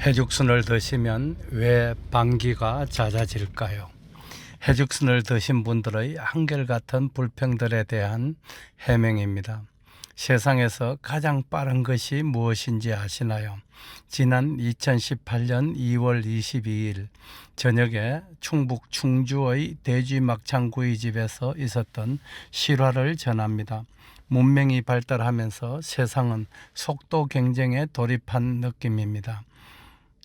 해죽순을 드시면 왜 방귀가 잦아질까요? 해죽순을 드신 분들의 한결같은 불평들에 대한 해명입니다. 세상에서 가장 빠른 것이 무엇인지 아시나요? 지난 2018년 2월 22일 저녁에 충북 충주의 돼지막창구이집에서 있었던 실화를 전합니다. 문명이 발달하면서 세상은 속도 경쟁에 돌입한 느낌입니다.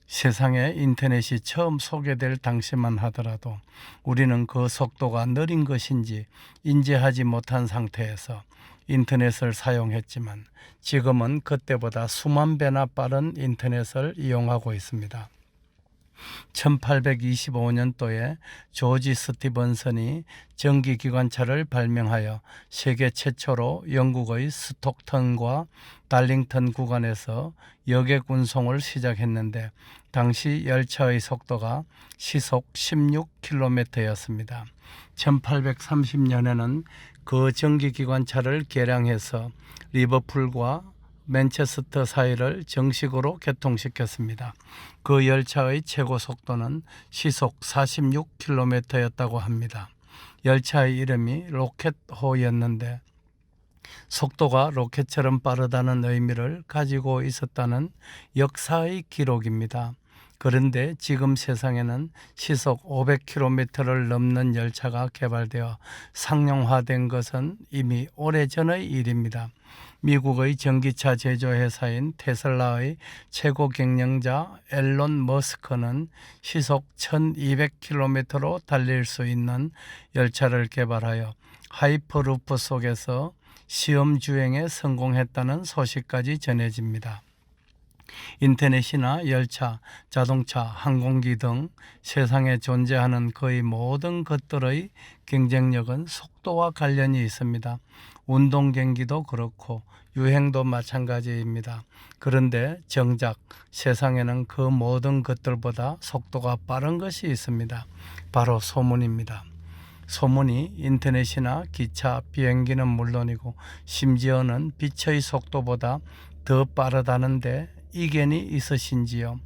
세상에 인터넷이 처음 소개될 당시만 하더라도 우리는 그 속도가 느린 것인지 인지하지 못한 상태에서 인터넷을 사용했지만 지금은 그때보다 수만 배나 빠른 인터넷을 이용하고 있습니다. 1825년도에 조지 스티븐슨이 전기기관차를 발명하여 세계 최초로 영국의 스톡턴과 달링턴 구간에서 여객 운송을 시작했는데 당시 열차의 속도가 시속 16km였습니다. 1830년에는 그 전기기관차를 개량해서 리버풀과 맨체스터 사이를 정식으로 개통시켰습니다. 그 열차의 최고 속도는 시속 46km였다고 합니다. 열차의 이름이 로켓호였는데 속도가 로켓처럼 빠르다는 의미를 가지고 있었다는 역사의 기록입니다. 그런데 지금 세상에는 시속 500km를 넘는 열차가 개발되어 상용화된 것은 이미 오래전의 일입니다. 미국의 전기차 제조회사인 테슬라의 최고 경영자 앨런 머스크는 시속 1200km로 달릴 수 있는 열차를 개발하여 하이퍼루프 속에서 시험 주행에 성공했다는 소식까지 전해집니다. 인터넷이나 열차, 자동차, 항공기 등 세상에 존재하는 거의 모든 것들의 경쟁력은 속도와 관련이 있습니다. 운동 경기도 그렇고 유행도 마찬가지입니다. 그런데 정작 세상에는 그 모든 것들보다 속도가 빠른 것이 있습니다. 바로 소문입니다. 소문이 인터넷이나 기차, 비행기는 물론이고 심지어는 빛의 속도보다 더 빠르다는데 이견이 있으신지요?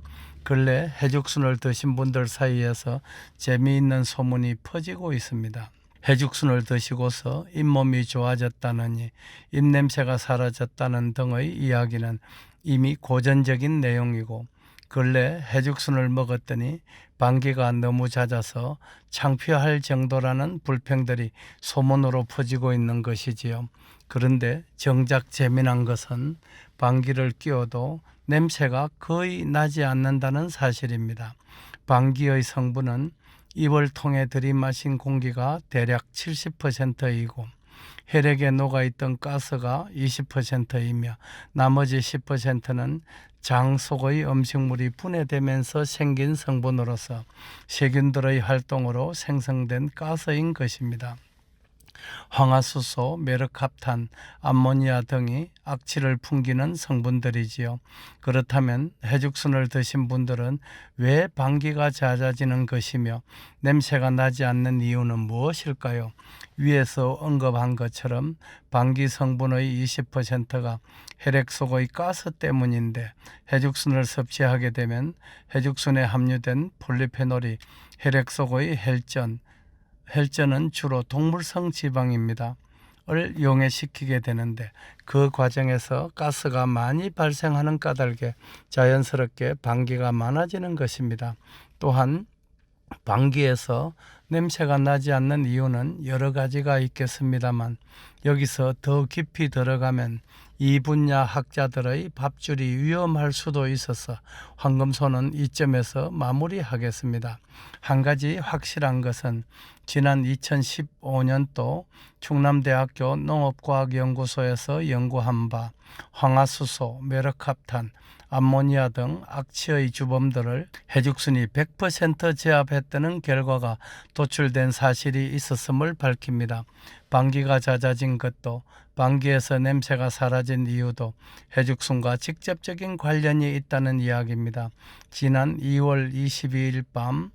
근래 해죽순을 드신 분들 사이에서 재미있는 소문이 퍼지고 있습니다. 해죽순을 드시고서 잇몸이 좋아졌다느니 입냄새가 사라졌다는 등의 이야기는 이미 고전적인 내용이고 근래 해죽순을 먹었더니 방귀가 너무 잦아서 창피할 정도라는 불평들이 소문으로 퍼지고 있는 것이지요. 그런데 정작 재미난 것은 방귀를 뀌어도 냄새가 거의 나지 않는다는 사실입니다. 방귀의 성분은 입을 통해 들이마신 공기가 대략 70%이고 혈액에 녹아있던 가스가 20%이며 나머지 10%는 장 속의 음식물이 분해되면서 생긴 성분으로서 세균들의 활동으로 생성된 가스인 것입니다. 황화수소, 메르캅탄, 암모니아 등이 악취를 풍기는 성분들이지요. 그렇다면 해죽순을 드신 분들은 왜 방귀가 잦아지는 것이며 냄새가 나지 않는 이유는 무엇일까요? 위에서 언급한 것처럼 방귀 성분의 20%가 혈액 속의 가스 때문인데 해죽순을 섭취하게 되면 해죽순에 함유된 폴리페놀이 혈액 속의 혈전은 주로 동물성 지방입니다. 을 용해시키게 되는데 그 과정에서 가스가 많이 발생하는 까닭에 자연스럽게 방귀가 많아지는 것입니다. 또한 방귀에서 냄새가 나지 않는 이유는 여러 가지가 있겠습니다만 여기서 더 깊이 들어가면 이 분야 학자들의 밥줄이 위험할 수도 있어서 황금소는 이점에서 마무리하겠습니다. 한 가지 확실한 것은 지난 2015년도 충남대학교 농업과학연구소에서 연구한 바 황화수소, 메르캅탄, 암모니아 등 악취의 주범들을 해죽순이 100% 제압했다는 결과가 도출된 사실이 있었음을 밝힙니다. 방귀가 잦아진 것도 방귀에서 냄새가 사라진 이유도 해죽순과 직접적인 관련이 있다는 이야기입니다. 지난 2월 22일 밤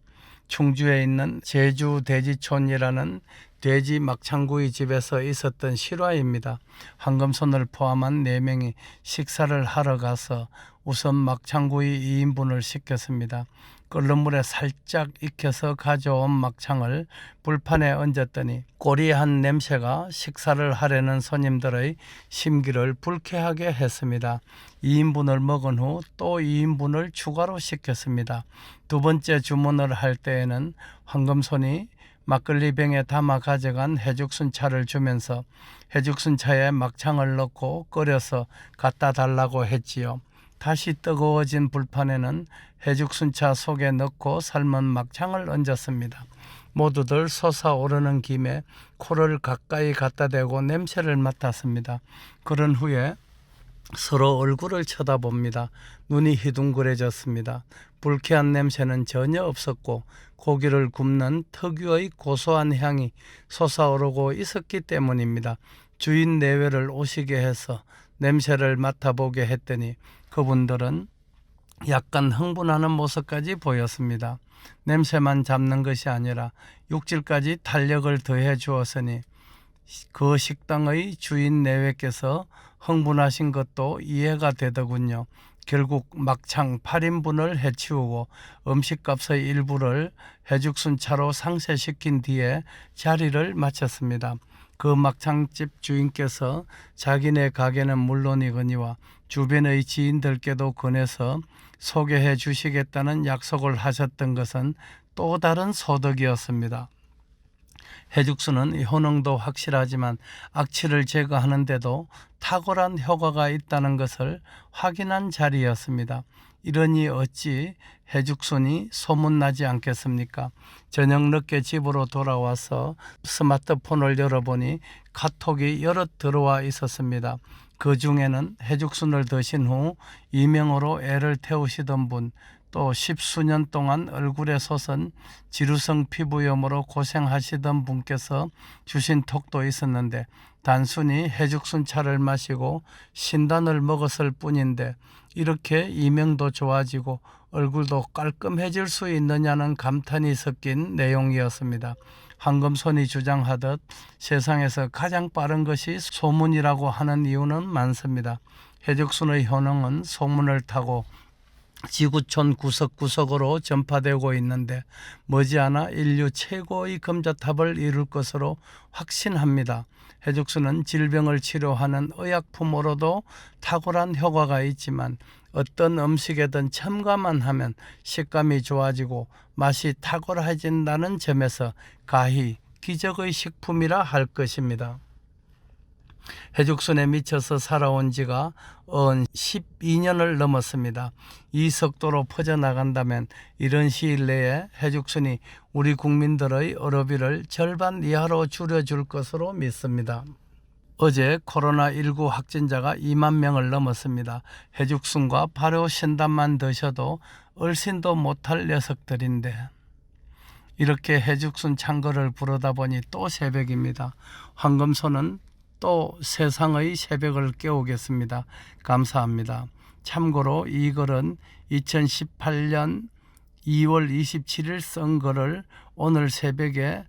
충주에 있는 제주돼지촌이라는 돼지 막창구이 집에서 있었던 실화입니다. 황금손을 포함한 4명이 식사를 하러 가서 우선 막창구이 2인분을 시켰습니다. 끓는 물에 살짝 익혀서 가져온 막창을 불판에 얹었더니 꼬리한 냄새가 식사를 하려는 손님들의 심기를 불쾌하게 했습니다. 2인분을 먹은 후 또 2인분을 추가로 시켰습니다. 두 번째 주문을 할 때에는 황금손이 막걸리병에 담아 가져간 해죽순차를 주면서 해죽순차에 막창을 넣고 끓여서 갖다 달라고 했지요. 다시 뜨거워진 불판에는 해죽순차 속에 넣고 삶은 막창을 얹었습니다. 모두들 솟아오르는 김에 코를 가까이 갖다 대고 냄새를 맡았습니다. 그런 후에 서로 얼굴을 쳐다봅니다. 눈이 희둥그레졌습니다. 불쾌한 냄새는 전혀 없었고 고기를 굽는 특유의 고소한 향이 솟아오르고 있었기 때문입니다. 주인 내외를 오시게 해서 냄새를 맡아보게 했더니 그분들은 약간 흥분하는 모습까지 보였습니다. 냄새만 잡는 것이 아니라 육질까지 탄력을 더해 주었으니 그 식당의 주인 내외께서 흥분하신 것도 이해가 되더군요. 결국 막창 8인분을 해치우고 음식값의 일부를 해죽순차로 상세시킨 뒤에 자리를 마쳤습니다. 그 막창집 주인께서 자기네 가게는 물론이거니와 주변의 지인들께도 권해서 소개해 주시겠다는 약속을 하셨던 것은 또 다른 소득이었습니다. 해죽순은 효능도 확실하지만 악취를 제거하는 데도 탁월한 효과가 있다는 것을 확인한 자리였습니다. 이러니 어찌 해죽순이 소문나지 않겠습니까? 저녁 늦게 집으로 돌아와서 스마트폰을 열어보니 카톡이 여럿 들어와 있었습니다. 그 중에는 해죽순을 드신 후 이명으로 애를 태우시던 분, 또 10수년 동안 얼굴에 솟은 지루성 피부염으로 고생하시던 분께서 주신 톡도 있었는데 단순히 해죽순차를 마시고 신단을 먹었을 뿐인데 이렇게 이명도 좋아지고 얼굴도 깔끔해질 수 있느냐는 감탄이 섞인 내용이었습니다. 황금손이 주장하듯 세상에서 가장 빠른 것이 소문이라고 하는 이유는 많습니다. 해죽순의 효능은 소문을 타고 지구촌 구석구석으로 전파되고 있는데 머지않아 인류 최고의 금자탑을 이룰 것으로 확신합니다. 해죽순은 질병을 치료하는 의약품으로도 탁월한 효과가 있지만 어떤 음식에든 첨가만 하면 식감이 좋아지고 맛이 탁월해진다는 점에서 가히 기적의 식품이라 할 것입니다. 해죽순에 미쳐서 살아온 지가 12년을 넘었습니다. 이 속도로 퍼져나간다면 이런 시일 내에 해죽순이 우리 국민들의 의료비를 절반 이하로 줄여줄 것으로 믿습니다. 어제 코로나19 확진자가 2만 명을 넘었습니다. 해죽순과 발효 신단만 드셔도 얼씬도 못할 녀석들인데 이렇게 해죽순 창거를 부르다 보니 또 새벽입니다. 황금손은 또 세상의 새벽을 깨우겠습니다. 감사합니다. 참고로 이 글은 2018년 2월 27일 쓴 글을 오늘 새벽에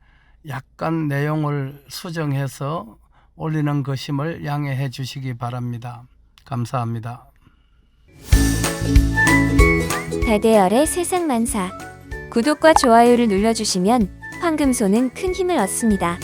약간 내용을 수정해서 올리는 것임을 양해해 주시기 바랍니다. 감사합니다. 다대열의 세상만사 구독과 좋아요를 눌러주시면 황금손은 큰 힘을 얻습니다.